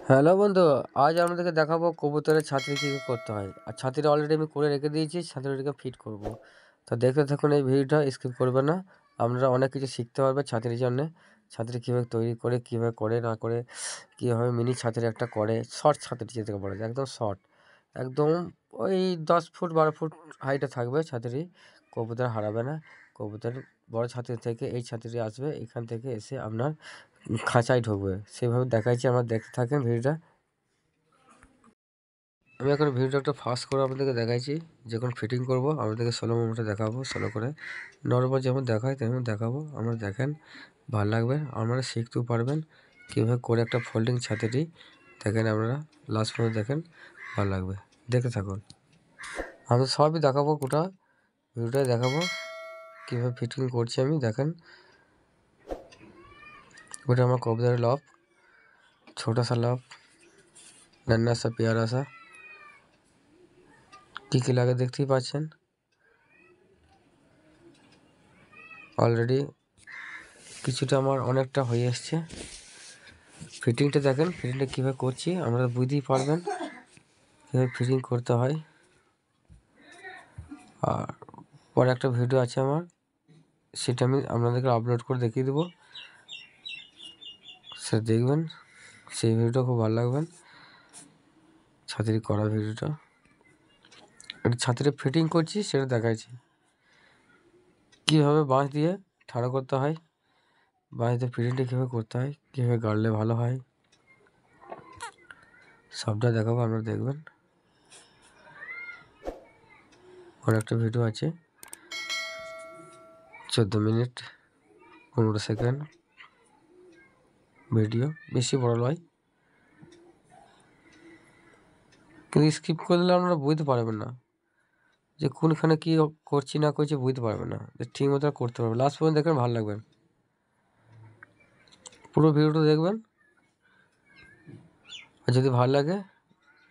Hello বন্ধু, আজ আপনাদেরকে দেখাবো কবুতরের ছাত্রী কী করতে হয়। আর ছাত্রীটা অলরেডি আমি করে রেখে দিয়েছি, ছাত্রীটাকে ফিট করব। তো দেখতে থাকুন এই ভিডিওটা, স্কিপ করবে না। আপনারা অনেক কিছু শিখতে পারবে ছাত্রীর জন্যে। ছাত্রী কীভাবে তৈরি করে, কীভাবে করে না করে, কীভাবে মিনি ছাত্রী একটা করে, শর্ট ছাত্রী যেটাকে বলা যায়, একদম শর্ট, একদম ওই 10 ফুট 12 ফুট হাইটে থাকবে ছাত্রী। কবুতর হারাবে না। কবুতর বড় ছাত্রী থেকে এই ছাত্রী আসবে, এখান থেকে এসে আপনার খাঁচায় ঢুকবে, সেভাবে দেখাচ্ছি। আমরা দেখতে থাকেন ভিডিওটা। আমি এখন ভিডিওটা একটু ফাস্ট করে আপনাদেরকে দেখাচ্ছি। যখন ফিটিং করব আপনাদেরকে স্লো মোমেন্টে দেখাবো, স্লো করে নর্মাল যেমন দেখায় তেমন দেখাবো। আমরা দেখেন, ভালো লাগবে, আপনারা শিখতেও পারবেন কীভাবে করে একটা ফোল্ডিং ছাতিটি। দেখেন আপনারা লাস্ট পর্যন্ত দেখেন, ভালো লাগবে, দেখতে থাকুন। আমি সবই দেখাবো, গোটা ভিডিওটাই দেখাবো কীভাবে ফিটিং করছি আমি। দেখেন, ওটা আমার কবুতরের লব, ছোটা সা লব, नन्हा सा प्यारा सा। কী লাগে দেখতেই পাচ্ছেন। অলরেডি কিছুটা আমার অনেকটা হয়ে এসছে। ফিটিংটা দেখেন, ফিটিংটা কীভাবে করছি আপনারা বুঝতেই পারবেন কীভাবে ফিটিং করতে হয়। আর পরে একটা ভিডিও আছে আমার, সেটা আমি আপনাদেরকে আপলোড করে দেখিয়ে দেবো, সেটা দেখবেন। সেই ভিডিওটা খুব ভালো লাগবেন, ছাত্রী করা ভিডিওটা। একটা ছাত্রীর ফিটিং করছি সেটা দেখাচ্ছি, কীভাবে বাঁশ দিয়ে ঠাড়া করতে হয়, বাঁশ দিয়ে ফিটিংটা কীভাবে করতে হয়, কীভাবে গাড়লে ভালো হয়, সবটা দেখাবো, আপনারা দেখবেন। আর একটা ভিডিও আছে 14 মিনিট 15 সেকেন্ড ভিডিও, বেশি বড় নয়, কিন্তু স্কিপ করলে আপনারা বুঝতে পারবেন না যে কোনখানে কী করছি না করছি, বুঝতে পারবেন না, যে ঠিক মতো করতে পারবেন। লাস্ট পর্যন্ত দেখবেন, ভালো লাগবে, পুরো ভিডিওটা দেখবেন। আর যদি ভালো লাগে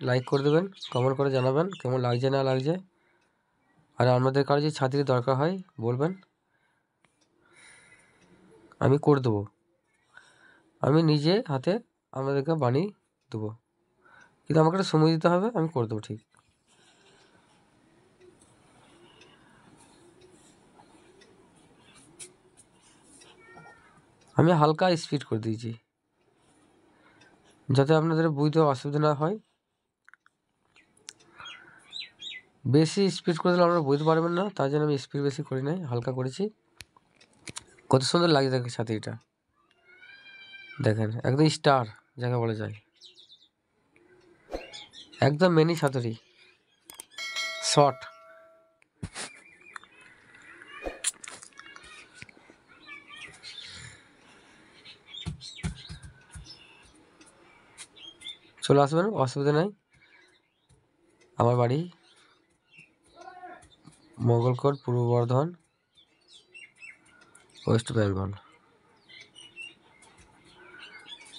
লাইক করে দেবেন, কমেন্ট করে জানাবেন কেমন লাগছে না লাগছে। আর আপনাদের কারো যদি ছাত্রীর দরকার হয় বলবেন, আমি করে দেবো, আমি নিজে হাতে আপনাদেরকে বানিয়ে দেবো, কিন্তু আমাকে একটা সময় দিতে হবে, আমি করে দেবো ঠিক। আমি হালকা স্পিড করে দিয়েছি যাতে আপনাদের বুঝতে অসুবিধা না হয়। বেশি স্পিড করে দিলে আপনারা বুঝতে পারবেন না, তার জন্য আমি স্পিড বেশি করি নাই, হালকা করেছি। কত সুন্দর লাগে দেখেন ছাতিটা, দেখেন একদম স্টার যাকে বলা যায়, একদম মিনি ছাতুরি, শর্ট। চলে আসবেন, অসুবিধা নাই। আমার বাড়ি মঙ্গলকোট, পূর্ব বর্ধমান, ওয়েস্ট বেঙ্গল।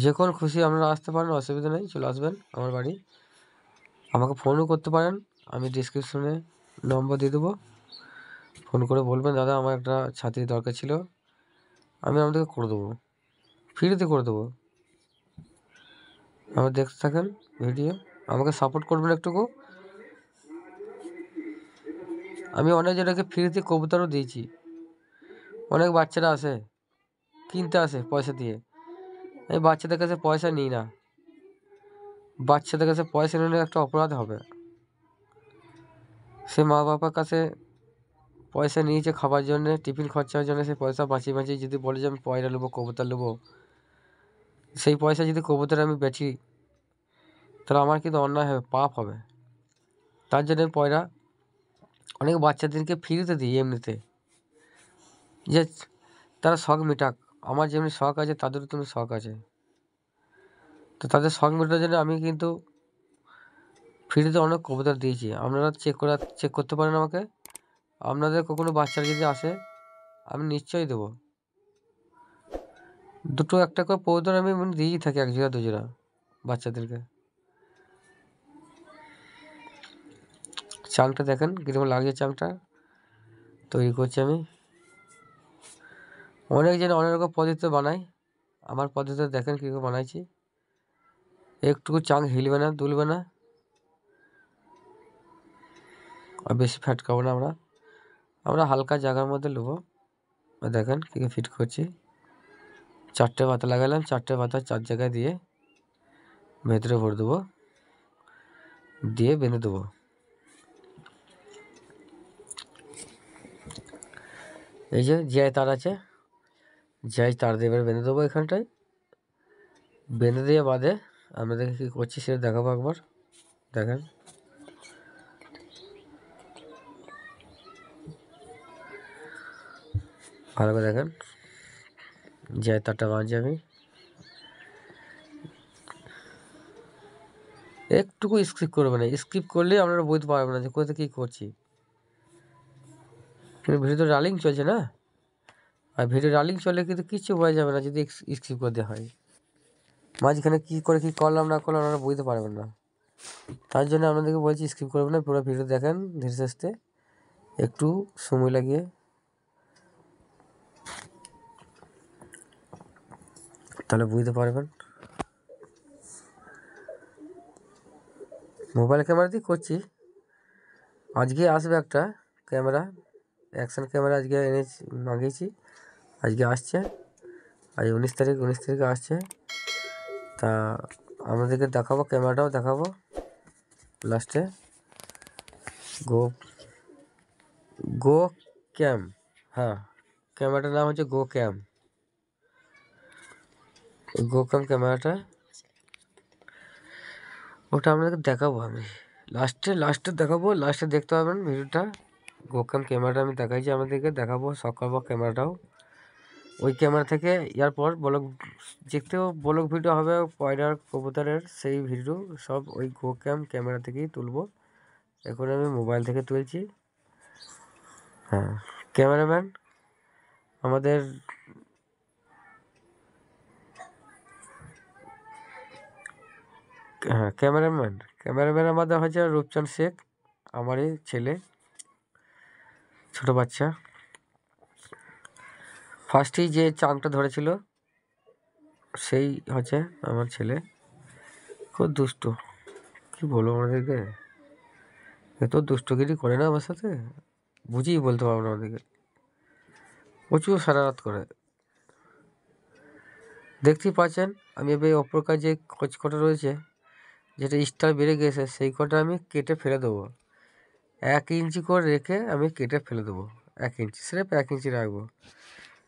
যখন খুশি আপনারা আসতে পারেন, অসুবিধা নেই, চলে আসবেন আমার বাড়ি। আমাকে ফোনও করতে পারেন, আমি ডিসক্রিপশনে নম্বর দিয়ে দেবো, ফোন করে বলবেন দাদা আমার একটা ছাত্রীর দরকার ছিল, আমি আপনাদেরকে করে দেবো, ফ্রিতে করে দেবো। আমার দেখতে থাকেন ভিডিও, আমাকে সাপোর্ট করবেন একটুকু। আমি অনেক জনকে ফ্রিতে কবুতরও দিয়েছি, অনেক বাচ্চারা আসে কিনতে আসে পয়সা দিয়ে, আমি বাচ্চাদের কাছে পয়সা নিই না, বাচ্চাদের কাছে পয়সা নিলে একটা অপরাধ হবে। সে মা বাবার কাছে পয়সা নিয়েছে খাবার জন্যে, টিফিন খরচার জন্য, সে পয়সা বাঁচিয়ে বাঁচিয়ে যদি বলে যে আমি পয়সা নেবো, কবুতর নেবো, সেই পয়সা যদি কবুতর আমি বেচি, তাহলে আমার কিন্তু অন্যায় হবে, পাপ হবে। তার জন্য আমি পয়সা অনেক বাচ্চাদেরকে ফ্রিতে দিই এমনিতে, যে তারা শখ মেটাক, আমার যেমনি শখ আছে তাদেরও তেমনি শখ আছে, তো তাদের শখ মেটানোর জন্য আমি কিন্তু ফ্রিতে অনেক কবুতর দিয়েছি। আপনারা চেক করতে পারেন আমাকে, আপনাদের কখনো বাচ্চারা যদি আসে আমি নিশ্চয়ই দেবো, দুটো একটা করে কবুতর আমি দিয়েই থাকি, 1 জোড়া 2 জোড়া বাচ্চাদেরকে। চাংটা দেখেন কীরকম লাগছে, চাংটা তৈরি করছি আমি। অনেক জন অনেক রকম পদ্ধতিতে বানাই, আমার পদ্ধতিতে দেখেন কীরকম বানাইছি। একটুকু চাং হিলবে না, দুলবে না, আর বেশি ফ্যাটকাবো না। আমরা হালকা জায়গার মধ্যে নেবো। দেখেন কী ফিট করছি। 4টে পাতা লাগালাম, 4টে পাতা 4 জায়গায় দিয়ে ভেতরে ভরে দেবো, দিয়ে বেঁধে দেবো। এই যে জিআই তার আছে, জিআই তার দিয়ে এবার বেঁধে দেবো এখানটায়। বেঁধে দিয়ে বাদে আপনাদেরকে কী করছি সেটা দেখাবো একবার। দেখেন ভালো করে দেখেন, জিআই তারটা বাঁধছি আমি। একটুকু স্কিপ করবে না, স্কিপ করলেই আপনারা বুঝতে পারবেন না যে কোথায় কী করছি। কিন্তু ভিডিও তো রানিং চলছে না, আর ভিডিও রানিং চলে কিন্তু কিচ্ছু বোঝা যাবে না যদি স্কিপ করতে হয়। মাঝখানে কী করে কী করলাম না করলাম আপনারা বুঝতে পারবেন না। তার জন্য আপনাদেরকে বলছি স্কিপ করবেন না, পুরো ভিডিও দেখেন ধীরে সুস্থে, একটু সময় লাগিয়ে। তাহলে বুঝতে পারবেন। মোবাইল ক্যামেরা দিয়ে করছি। আজকে আসবে একটা ক্যামেরা, অ্যাকশান ক্যামেরা আজকে মাগিয়েছি, আজকে আসছে। আজ 19 তারিখে আসছে। তা আমাদেরকে দেখাবো, ক্যামেরাটাও দেখাবো লাস্টে। গো ক্যাম, হ্যাঁ ক্যামেরাটার নাম হচ্ছে গো ক্যাম ক্যামেরাটা, ওটা আপনাদেরকে দেখাবো আমি লাস্টে দেখাবো। লাস্টে দেখতে পাবেন ভিডিওটা। গো ক্যামেরাটা আমি দেখাইছি আমাদেরকে, দেখাবো সকালবা ক্যামেরাটাও। ওই ক্যামেরা থেকে এরপর ব্লগ দেখতেও ব্লগ ভিডিও হবে পয়লার কবুতরের, সেই ভিডিও সব ওই গো ক্যামেরা থেকেই তুলবো। এখন আমি মোবাইল থেকে তুলছি। হ্যাঁ ক্যামেরাম্যান আমাদের ক্যামেরাম্যান আমাদের হচ্ছে রূপচাঁদ শেখ, আমারই ছেলে, ছোট বাচ্চা। ফার্স্টেই যে চাংটা ধরেছিল সেই হচ্ছে আমার ছেলে। খুব দুষ্ট, কি বলবো আমাদেরকে, এত দুষ্টগিরি করে না আমার সাথে, বুঝিয়ে বলতে পারবো না আমাদেরকে। প্রচুর সারারাত করে। দেখতেই পাচ্ছেন আমি এবার অপর কাজে কচকটা রয়েছে, যেটা স্টার বেড়ে গেছে, সেই কটা আমি কেটে ফেলে দেবো। 1 ইঞ্চি করে রেখে আমি কেটে ফেলে দেবো। 1 ইঞ্চি, স্রেফ 1 ইঞ্চি রাখবো।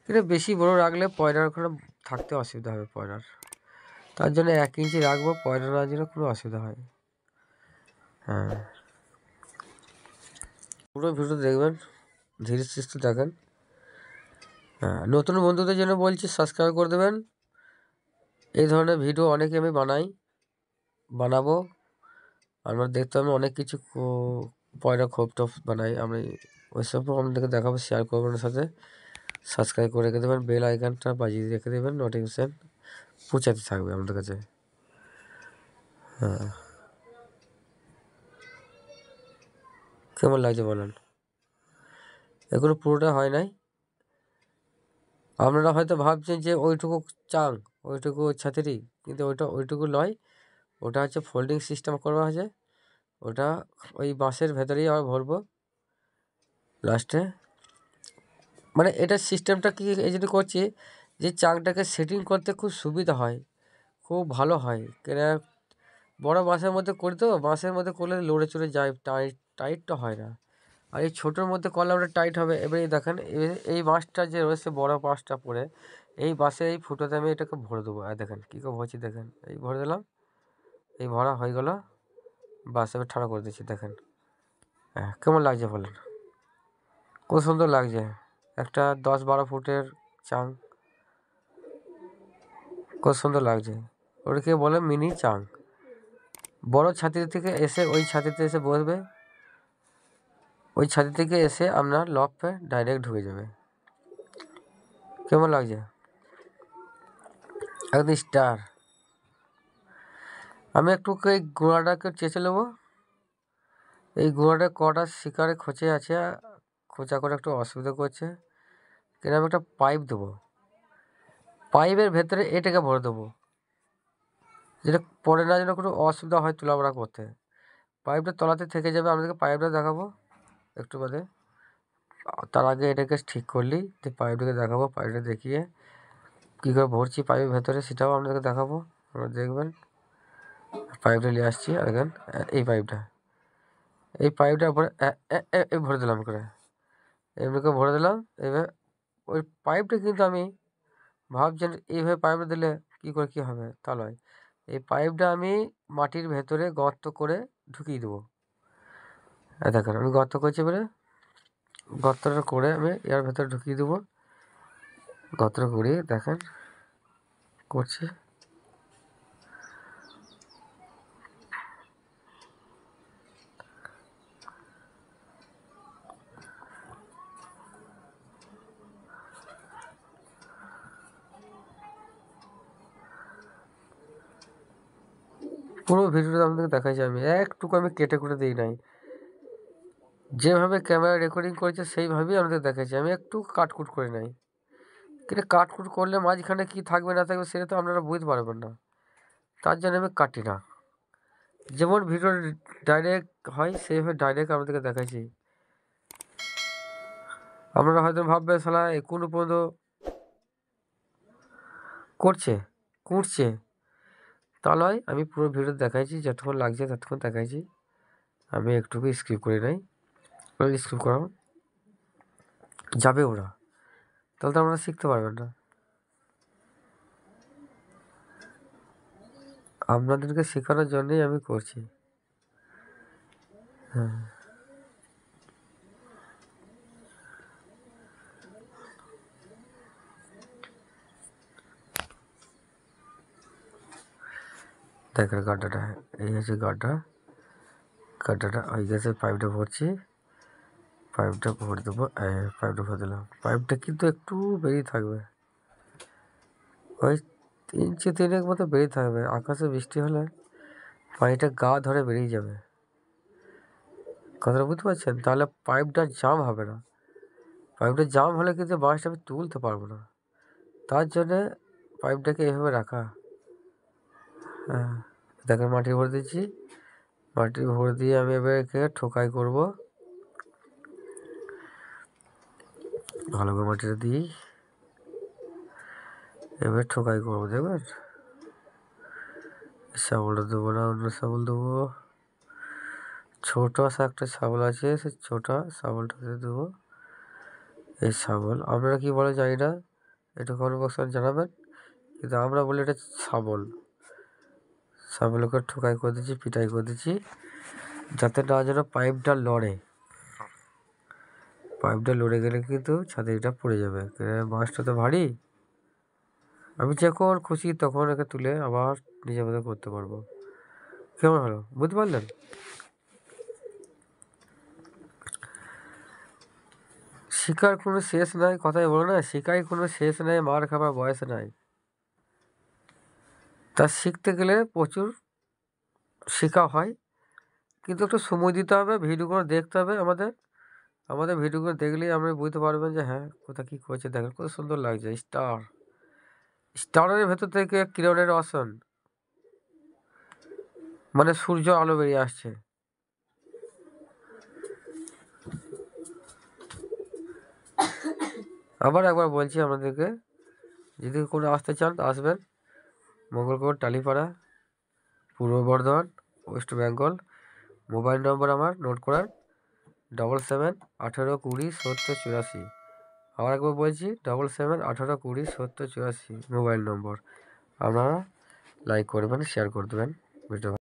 এটা বেশি বড় রাখলে পয়লার ওখানে থাকতে অসুবিধা হবে পয়লার, তার জন্য 1 ইঞ্চি রাখবো, পয়লা না যেন কোনো অসুবিধা হয়। হ্যাঁ পুরো ভিডিও দেখবেন, ধীরে সুস্থে দেখেন। হ্যাঁ নতুন বন্ধুদের জন্য বলছি সাবস্ক্রাইব করে দেবেন। এই ধরনের ভিডিও অনেকে আমি বানাবো। আমরা দেখতে হবে অনেক কিছু পয়লা খোপ টোপ বানাই আমি, ওইসবও আপনাদেরকে দেখাবো, শেয়ার করবেন ওর সাথে। সাবস্ক্রাইব করে রেখে দেবেন, বেল আইকনটা বাজিয়ে রেখে দেবেন, নোটিফিকেশান পৌঁছাতে থাকবে আমাদের কাছে। হ্যাঁ কেমন লাগছে বলেন? এগুলো পুরোটা হয় নাই। আপনারা হয়তো ভাবছেন যে ওইটুকু চাং, ওইটুকু ছাতিরি, কিন্তু ওইটুকু নয়, ওটা হচ্ছে ফোল্ডিং সিস্টেম করা আছে। ওটা ওই বাঁশের ভেতরেই আবার ভরবো লাস্টে। মানে এটার সিস্টেমটা কি এই জন্য করছি যে চাংটাকে সেটিং করতে খুব সুবিধা হয়, খুব ভালো হয়। কেন বড় বাঁশের মধ্যে করি তো, বাঁশের মধ্যে করলে লড়ে চড়ে যায়, টাইটটা হয় না। আর এই ছোটোর মধ্যে করলে ওটা টাইট হবে। এবারে দেখেন এই বাঁশটা যে রয়েছে বড় বাঁশটা পরে, এই বাঁশে এই ফুটোতে আমি এটাকে ভরে দেবো। আর দেখেন কী করে ভরছি, দেখেন এই ভরে দিলাম, এই ভরা হয়ে গেলো। বাস এবার ঠাড়া করে দিচ্ছি, দেখেন। হ্যাঁ কেমন লাগছে বলেন? খুব সুন্দর লাগছে। একটা 10-12 ফুটের চাং, খুব সুন্দর লাগছে। ওটাকে বলে মিনি চাং। বড় ছাতি থেকে এসে ওই ছাতিতে এসে বসবে, ওই ছাতি থেকে এসে আপনার লফে ডাইরেক্ট ঢুকে যাবে। কেমন লাগছে? একদম স্টার। আমি একটু এই গোড়াটাকে চেঁচে নেবো। এই গোড়াটা কটা শিকারে খোঁচে আছে, খোঁচা করে একটু অসুবিধা করছে। কেন আমি একটা পাইপ দেবো, পাইপের ভেতরে এটাকে ভরে দেবো, যেটা পরে না যেন কোনো অসুবিধা হয় তোলাবড়া করতে। পাইপটা তলাতে থেকে যাবে, আমাদেরকে পাইপটা দেখাবো একটু বাদে। তার আগে এটাকে ঠিক করলি, তো পাইপটাকে দেখাবো, পাইপটা দেখিয়ে কী করে ভরছি পাইপের ভেতরে সেটাও আপনাদেরকে দেখাবো। আপনারা দেখবেন। পাইপটা নিয়ে আসছি, আর দেখেন এই পাইপটা ভরে ভরে দিলাম করে, এমনি করে ভরে দিলাম। এবার ওই পাইপটা কিন্তু আমি ভাবছেন এইভাবে পাইপটা দিলে কী করে কী হবে, তা নয়। এই পাইপটা আমি মাটির ভেতরে গর্ত করে ঢুকিয়ে দেবো। দেখেন আমি গর্ত করছি, এবারে গর্তটা করে আমি এর ভেতরে ঢুকিয়ে দেবো। গর্তটা করে দেখেন করছি। পুরো ভিডিওটা আপনাদেরকে দেখাচ্ছি, আমি একটুকু আমি কেটে কুটে দিই নাই, যেভাবে ক্যামেরা রেকর্ডিং করেছে সেইভাবেই আপনাদের দেখাচ্ছি, আমি একটু কাটকুট করে নাই। কিন্তু কাটকুট করলে মাঝখানে কি থাকবে না থাকবে সেটা তো আপনারা বুঝতে পারবেন না, তার জন্য আমি কাটি না। যেমন ভিডিও ডাইরেক্ট হয় সেইভাবে ডাইরেক্ট আপনাদেরকে দেখাচ্ছি। আপনারা হয়তো ভাববে শালা এখনো পর্যন্ত কুটছে, তা নয়। আমি পুরো ভিডিও দেখাইছি, যতক্ষণ লাগছে ততক্ষণ দেখাইছি, আমি একটুকু স্কিপ করি নাই। স্কিপ করা যাবে ওরা, তাহলে তো আপনারা শিখতে পারবেন না। আপনাদেরকে শেখানোর জন্যই আমি করছি। হ্যাঁ, দেখেন গাড্ডাটা, এই হচ্ছে গাড্ডাটা হয়ে গেছে। পাইপটা ভরছি, পাইপটা ভরে দেবো। পাইপটা ভরে দিলাম। পাইপটা কিন্তু একটু বেরিয়ে থাকবে, ওই 3 ইঞ্চি মতো বেরিয়ে থাকবে। আকাশে বৃষ্টি হলে পানিটা গা ধরে বেরিয়ে যাবে, কথাটা বুঝতে পারছেন? তাহলে পাইপটা জাম হবে না। পাইপটা জাম হলে কিন্তু মাছটা আমি তুলতে পারবো না, তার জন্যে পাইপটাকে এভাবে রাখা। হ্যাঁ, দেখেন মাটি ভরে দিচ্ছি। মাটি ভরে দিয়ে আমি এবার একে ঠোকাই করবো। ভালো করে মাটিটা দিই, এবার ঠোকাই করবো। দেখবেন শাবলটা দেবো না, অন্য শাবল দেবো। ছোটো একটা শাবল আছে, সে ছোটো শাবলটাতে দেবো। এই শাবল আপনারা কি বলে জানি না, একটু কমেন্ট বক্সে জানাবেন, কিন্তু আমরা বলি এটা শাবল। শাবলকে ঠোকাই করে দিচ্ছি, পিটাই করে দিচ্ছি, যাতে না যেন পাইপটা লড়ে। পাইপটা লড়ে গেলে কিন্তু ছাতিটা পড়ে যাবে। মাছটা তো ভারী, আমি যখন খুশি তখন একে তুলে আবার নিজের মতো করতে পারবো। কেমন হলো, বুঝতে পারলেন? শিকার কোনো শেষ নাই, কথাই বলো না, শিকার কোনো শেষ নাই, মার খাবার বয়স নাই। তা শিখতে গেলে প্রচুর শেখা হয়, কিন্তু একটু সময় দিতে হবে, ভিডিওগুলো দেখতে হবে। আমাদের ভিডিওগুলো দেখলেই আপনি বুঝতে পারবেন যে হ্যাঁ কোথা কী করছে। দেখেন কত সুন্দর লাগছে। স্টারের ভেতর থেকে কিরণের আসন, মানে সূর্য আলো বেরিয়ে আসছে। আবার একবার বলছি আপনাদেরকে, যদি কোনো আসতে চান আসবেন। মঙ্গলকোট, টালিপাড়া, পূর্ব বর্ধমান, ওয়েস্ট বেঙ্গল। মোবাইল নম্বর আমার নোট করার 77 18 20 70 84। আবার একবার বলছি 77 18 20 70 84 মোবাইল নম্বর। আপনারা লাইক করবেন, শেয়ার করে দেবেন ভিডিও।